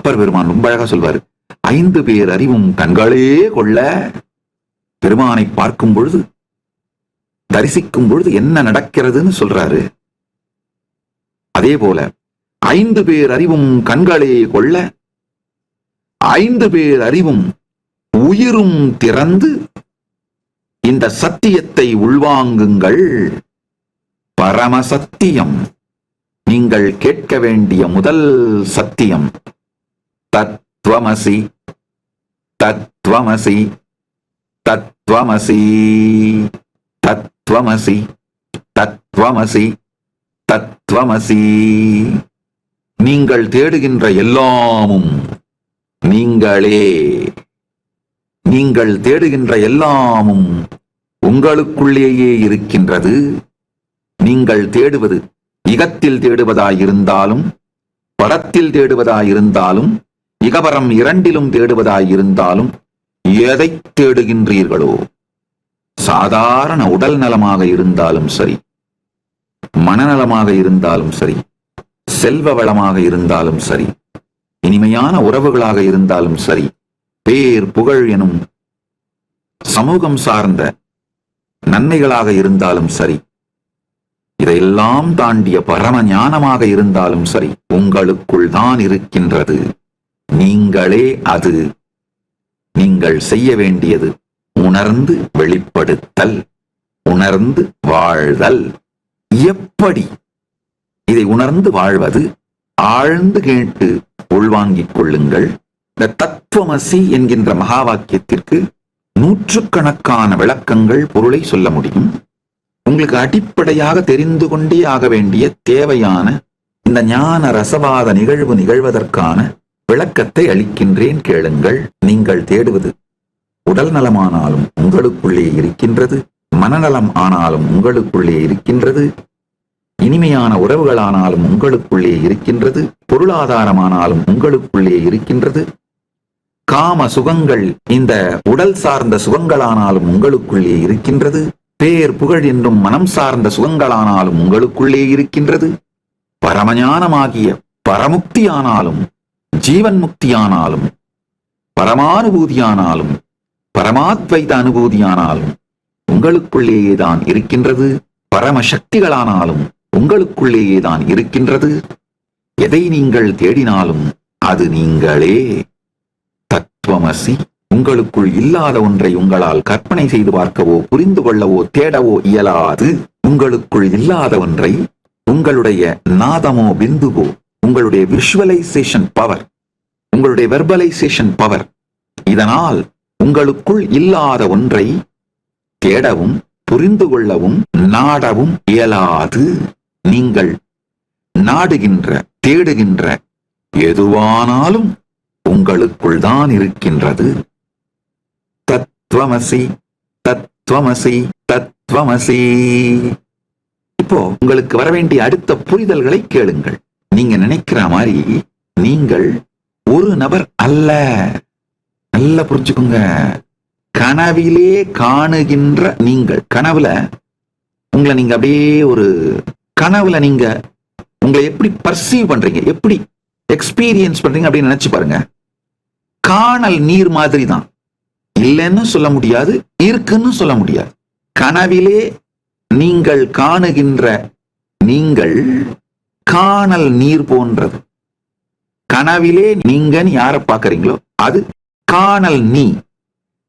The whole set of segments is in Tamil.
அப்பர் பெருமான் ரொம்ப அழகா சொல்வாரு, 5 பேர் அறிவும் கண்களே கொள்ள. பெருமானை பார்க்கும் பொழுது, தரிசிக்கும் பொழுது என்ன நடக்கிறதுன்னு சொல்றாரு. அதே போல 5 பேர் அறிவும் கண்களே கொள்ள, 5 பேர் அறிவும் உயிரும் திறந்து இந்த சத்தியத்தை உள்வாங்குங்கள். பரமசத்தியம், நீங்கள் கேட்க வேண்டிய முதல் சத்தியம். தத்வமசி, தத்வமசி, தத்வமசி, தத்வமசி, தத்வமசி, தத்வமசி. நீங்கள் தேடுகின்ற எல்லாமும் நீங்களே. நீங்கள் தேடுகின்ற எல்லாமும் உங்களுக்குள்ளேயே இருக்கின்றது. நீங்கள் தேடுவது இகத்தில் தேடுவதாயிருந்தாலும், படத்தில் தேடுவதாயிருந்தாலும், இகபரம் இரண்டிலும் தேடுவதாயிருந்தாலும், எதை தேடுகின்றீர்களோ, சாதாரண உடல் நலமாக இருந்தாலும் சரி, மனநலமாக இருந்தாலும் சரி, செல்வ வளமாக இருந்தாலும் சரி, இனிமையான உறவுகளாக இருந்தாலும் சரி, பேர் புகழ் எனும் சமூகம் சார்ந்த நன்மைகளாக இருந்தாலும் சரி, இதையெல்லாம் தாண்டிய பரம ஞானமாக இருந்தாலும் சரி, உங்களுக்குள் தான் இருக்கின்றது. நீங்களே அது. நீங்கள் செய்ய வேண்டியது உணர்ந்து வெளிப்படுத்தல், உணர்ந்து வாழ்தல். எப்படி இதை உணர்ந்து வாழ்வது? ஆழ்ந்து கேட்டு உள்வாங்கிக் கொள்ளுங்கள். இந்த தத்துவமசி என்கின்ற மகா வாக்கியத்திற்கு நூற்றுக்கணக்கான விளக்கங்கள், பொருளை சொல்ல முடியும். உங்களுக்கு அடிப்படையாக தெரிந்து கொண்டே ஆக வேண்டிய தேவையான இந்த ஞான ரசவாத நிகழ்வு நிகழ்வதற்கான விளக்கத்தை அளிக்கின்றேன், கேளுங்கள். நீங்கள் தேடுவது உடல் நலமானாலும் உங்களுக்குள்ளே இருக்கின்றது, மனநலம் ஆனாலும் உங்களுக்குள்ளே இருக்கின்றது, இனிமையான உறவுகளானாலும் உங்களுக்குள்ளே இருக்கின்றது, பொருளாதாரமானாலும் உங்களுக்குள்ளே இருக்கின்றது, காம சுகங்கள் இந்த உடல் சார்ந்த சுகங்களானாலும் உங்களுக்குள்ளே இருக்கின்றது, பேர் புகழ் என்றும் மனம் சார்ந்த சுகங்களானாலும் உங்களுக்குள்ளே இருக்கின்றது, பரமஞானமாகிய பரமுக்தியானாலும் ஜீவன் முக்தியானாலும் பரமானுபூதியானாலும் பரமாத்வைத அனுபூதியானாலும் உங்களுக்குள்ளேயேதான் இருக்கின்றது, பரமசக்திகளானாலும் உங்களுக்குள்ளேயேதான் இருக்கின்றது. எதை நீங்கள் தேடினாலும் அது நீங்களே. தத்துவமசி. உங்களுக்குள் இல்லாத ஒன்றை உங்களால் கற்பனை செய்து பார்க்கவோ புரிந்து கொள்ளவோ தேடவோ இயலாது. உங்களுக்குள் இல்லாத ஒன்றை உங்களுடைய நாதமோ பிந்துவோ, உங்களுடைய விஷுவலைசேஷன் பவர், உங்களுடைய வெர்பலைசேஷன் பவர், இதனால் உங்களுக்குள் இல்லாத ஒன்றை தேடவும் புரிந்து கொள்ளவும் நாடவும் இயலாது. நீங்கள் நாடுகின்ற தேடுகின்ற எதுவானாலும் உங்களுக்குள் தான் இருக்கின்றது. தத்துவமசி, தத்துவமசி, தத்துவமசி. இப்போ உங்களுக்கு வர வேண்டிய அடுத்த புரிதல்களை கேளுங்கள். நீங்க நினைக்கிற மாதிரி நீங்கள் ஒரு நபர் அல்ல. நல்லா புரிஞ்சுக்கோங்க. கனவிலே காணுகின்ற நீங்கள், கனவுல உங்களை நீங்க அப்படியே ஒரு கனவுல நீங்க உங்களை எப்படி பர்சீவ் பண்றீங்க, எப்படி எக்ஸ்பீரியன்ஸ் பண்றீங்க அப்படின்னு நினைச்சு பாருங்க. காணல் நீர் மாதிரி தான். இல்லைன்னு சொல்ல முடியாது, இருக்குன்னு சொல்ல முடியாது. கனவிலே நீங்கள் காணுகின்ற நீங்கள் காணல் நீர் போன்றது. கனவிலே நீங்க யாரை பார்க்கறீங்களோ அது காணல் நீ.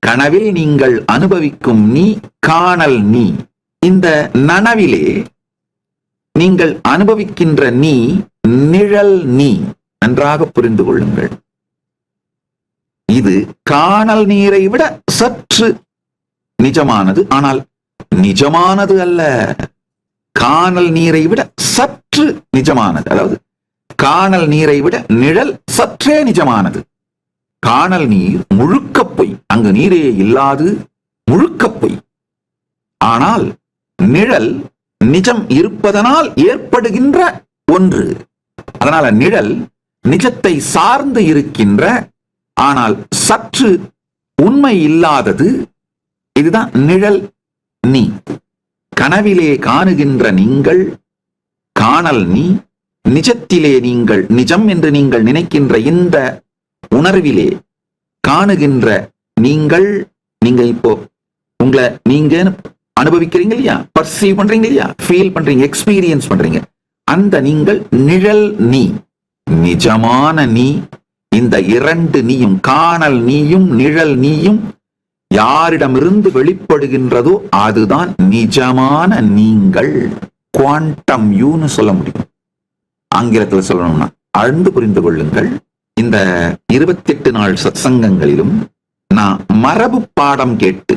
கனவில் நீங்கள் அனுபவிக்கும் நீ காணல் நீ. இந்த நனவிலே நீங்கள் அனுபவிக்கின்ற நீ நிழல் நீ. நன்றாக புரிந்து கொள்ளுங்கள். இது காணல் நீரை விட சற்று நிஜமானது, ஆனால் நிஜமானது அல்ல. காணல் நீரை விட சற்று நிஜமானது. அதாவது காணல் நீரை விட நிழல் சற்றே நிஜமானது. காணல் நீர் முழுக்க பொய், அங்கு நீரே இல்லாது முழுக்க பொய். ஆனால் நிழல் நிஜம் இருப்பதனால் ஏற்படுகின்ற ஒன்று. அதனால நிழல் நிஜத்தை சார்ந்து இருக்கின்ற, ஆனால் சற்று உண்மை இல்லாதது. இதுதான் நிழல் நீ. கனவிலே காணுகின்ற நீங்கள் காணல் நீ. நிஜத்திலே நீங்கள் நிஜம் என்று நீங்கள் நினைக்கின்ற இந்த உணர்விலே காணுகின்ற நீங்கள், நீங்க இப்போ உங்களை நீங்க அனுபவிக்கிறீங்க இல்லையா, பர்சீவ் பண்றீங்க இல்லையா, ஃபீல் பண்றீங்க, எக்ஸ்பீரியன்ஸ் பண்றீங்க, அந்த நீங்கள் நிழல் நீ. நிஜமான நீ, இந்த இரண்டு நீயும், காணல் நீயும் நிழல் நீயும் யாரிடமிருந்து வெளிப்படுகின்றதோ அதுதான் நிஜமான நீங்கள். குவாண்டம் யூன்னு சொல்ல முடியும். ஆங்கிலத்தில் சொல்லணும்னா ஆழ்ந்து புரிந்து கொள்ளுங்கள். இந்த 28 நாள் சத்சங்கங்களிலும் நான் மரபு பாடம் கேட்டு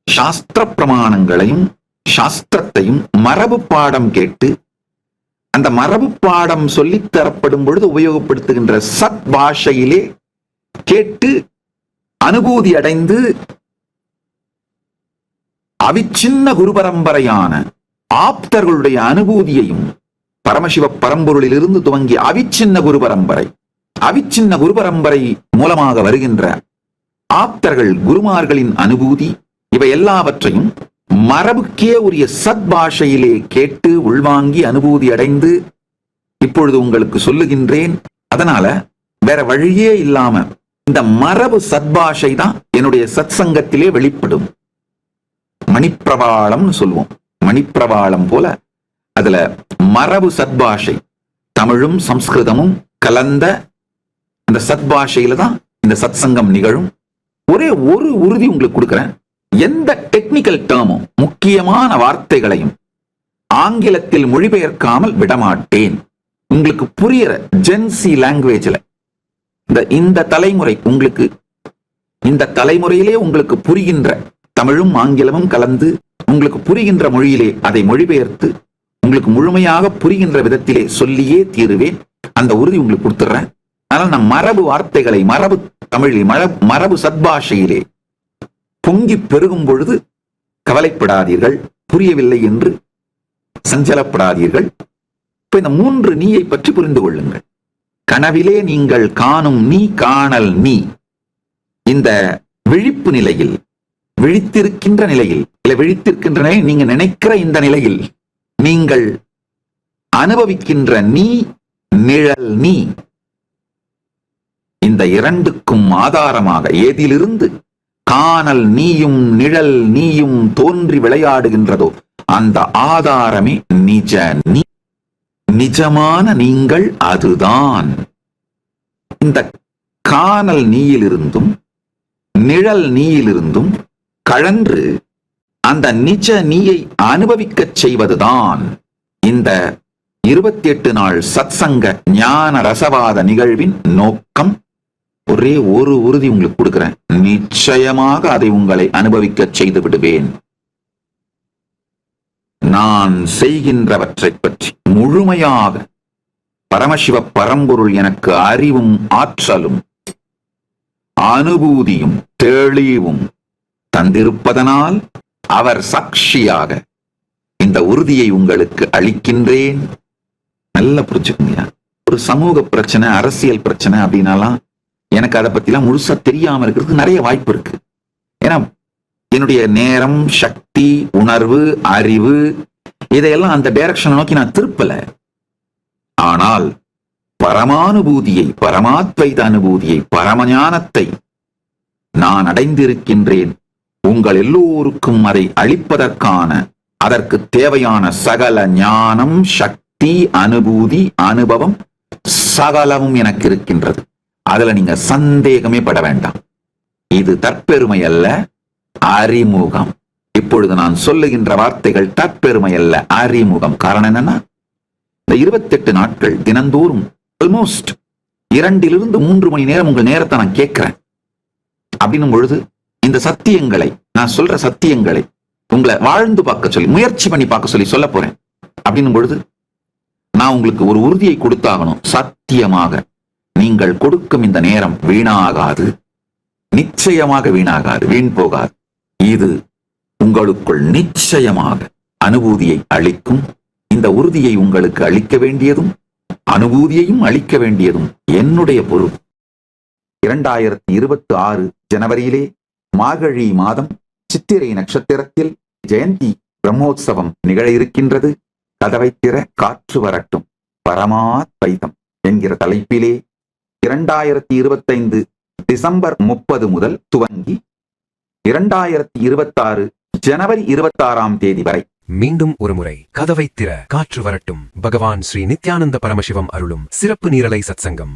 சாஸ்திர பிரமாணங்களையும் சாஸ்திரத்தையும் மரபு பாடம் கேட்டு அந்த மரபு பாடம் சொல்லித் தரப்படும் பொழுது உபயோகப்படுத்துகின்ற சத் பாஷையிலே கேட்டு அனுபூதி அடைந்து அவிச்சின்ன குரு பரம்பரையான ஆப்தர்களுடைய அனுபூதியையும் பரமசிவ பரம்பொருளில் இருந்து துவங்கிய அவிச்சின்ன குரு பரம்பரை, அவிச்சின்ன குரு பரம்பரை மூலமாக வருகின்ற ஆப்தர்கள் குருமார்களின் அனுபூதி, இவை எல்லாவற்றையும் மரபுக்கே உரிய சத் பாஷையிலே கேட்டு உள்வாங்கி அனுபூதி அடைந்து இப்பொழுது உங்களுக்கு சொல்லுகின்றேன். அதனால வேற வழியே இல்லாம இந்த மரபு சத்பாஷை தான் என்னுடைய சத் சங்கத்திலே வெளிப்படும். மணிப்பிரவாளம்னு சொல்லுவோம். மணிப்பிரவாளம் போல அதுல மரபு சத்பாஷை, தமிழும் சம்ஸ்கிருதமும் கலந்த அந்த சத்பாஷையில தான் இந்த சத் சங்கம் நிகழும். ஒரே ஒரு உறுதி உங்களுக்கு கொடுக்கிறேன், எந்த டெக்னிக்கல் டேர்மும் முக்கியமான வார்த்தைகளையும் ஆங்கிலத்தில் மொழிபெயர்க்காமல் விடமாட்டேன். உங்களுக்கு புரியுற ஜென்சி லாங்குவேஜ்ல இந்த தலைமுறை உங்களுக்கு, இந்த தலைமுறையிலே உங்களுக்கு புரிகின்ற தமிழும் ஆங்கிலமும் கலந்து உங்களுக்கு புரிகின்ற மொழியிலே அதை மொழிபெயர்த்து உங்களுக்கு முழுமையாக புரிகின்ற விதத்திலே சொல்லியே தீருவேன். அந்த உறுதி உங்களுக்கு கொடுத்துறேன். அதனால நான் மரபு வார்த்தைகளை மரபு தமிழில் மரபு சத்பாஷையிலே பொங்கி பெருகும் பொழுது கவலைப்படாதீர்கள், புரியவில்லை என்று சஞ்சலப்படாதீர்கள். இப்ப இந்த 3 நீயை பற்றி புரிந்து கொள்ளுங்கள். கனவிலே நீங்கள் காணும் நீ, காணல் நீ. இந்த விழிப்பு நிலையில், விழித்திருக்கின்ற நிலையில், இல்ல விழித்திருக்கின்ற நிலையில், நீங்க நினைக்கிற இந்த நிலையில் நீங்கள் அனுபவிக்கின்ற நீ, நிழல் நீ. இந்த இரண்டுக்கும் ஆதாரமாக ஏதிலிருந்து காணல் நீயும் நிழல் நீயும் தோன்றி விளையாடுகின்றதோ அந்த ஆதாரமே நிஜ நீ. நிஜமான நீங்கள் அதுதான். இந்த காணல் நீயிலிருந்தும் நிழல் நீயிலிருந்தும் கழன்று அந்த நிஜ நீயை அனுபவிக்கச் செய்வதுதான் இந்த 28 நாள் சத்சங்க ஞான ரசவாத நிகழ்வின் நோக்கம். ஒரே ஒரு உறுதி உங்களுக்கு கொடுக்கிறேன், நிச்சயமாக அதை உங்களை அனுபவிக்கச் செய்து விடுவேன். நான் செய்கின்றவற்றை பற்றி முழுமையாக பரமசிவ பரம்பொருள் எனக்கு அறிவும் ஆற்றலும் அனுபூதியும் தெளிவும் தந்திருப்பதனால் அவர் சாட்சியாக இந்த உறுதியை உங்களுக்கு அளிக்கின்றேன். நல்லா புரிஞ்சுக்கோங்க. ஒரு சமூக பிரச்சனை, அரசியல் பிரச்சனை அப்படின்னாலாம் எனக்கு அதை பத்திலாம் முழுசா தெரியாம இருக்கிறதுக்கு நிறைய வாய்ப்பு இருக்கு. ஏன்னா என்னுடைய நேரம், சக்தி, உணர்வு, அறிவு இதையெல்லாம் அந்த டைரக்ஷனை நோக்கி நான் திருப்பல. ஆனால் பரமானுபூதியை, பரமாத்வைத அனுபூதியை, பரமஞானத்தை நான் அடைந்திருக்கின்றேன். உங்கள் எல்லோருக்கும் அதை அளிப்பதற்கான, அதற்கு தேவையான சகல ஞானம், சக்தி, அனுபூதி, அனுபவம் சகலமும் எனக்கு இருக்கின்றது. அதுல நீங்க சந்தேகமே பட வேண்டாம். இது தற்பெருமை அல்ல, அறிமுகம். இப்பொழுது நான் சொல்லுகின்ற வார்த்தைகள் தற்பெருமை அல்ல, அறிமுகம். காரணம் என்னன்னா, இந்த 28 நாட்கள் தினந்தோறும் ஆல்மோஸ்ட் 2 to 3 மணி நேரம் உங்கள் நேரத்தை நான் கேட்கிறேன். அப்படின்னும் பொழுது இந்த சத்தியங்களை, நான் சொல்ற சத்தியங்களை உங்களை வாழ்ந்து பார்க்க சொல்லி, முயற்சி பண்ணி பார்க்க சொல்லி சொல்ல போறேன். அப்படின்னும் பொழுது நான் உங்களுக்கு ஒரு உறுதியை கொடுத்தாகணும். சத்தியமாக நீங்கள் கொடுக்கும் இந்த நேரம் வீணாகாது, நிச்சயமாக வீணாகாது, வீண் போகாது. இது உங்களுக்குள் நிச்சயமாக அனுபூதியை அளிக்கும். இந்த உறுதியை உங்களுக்கு அளிக்க வேண்டியதும் அனுபூதியையும் அளிக்க வேண்டியதும் என்னுடைய பொறுப்பு. 2026 ஜனவரியிலே மார்கழி மாதம் சித்திரை நட்சத்திரத்தில் ஜெயந்தி பிரம்மோற்சவம் நிகழ இருக்கின்றது. கதவை திற காற்று வரட்டும், பரமாத்வைதம் என்கிற தலைப்பிலே 2025 டிசம்பர் 30 முதல் துவங்கி 2026 ஜனவரி 26ஆம் தேதி வரை. மீண்டும் ஒருமுறை கதவை திற, காற்று வரட்டும். பகவான் ஸ்ரீ நித்யானந்த பரமசிவம் அருளும் சிறப்பு நீரலை சத்சங்கம்.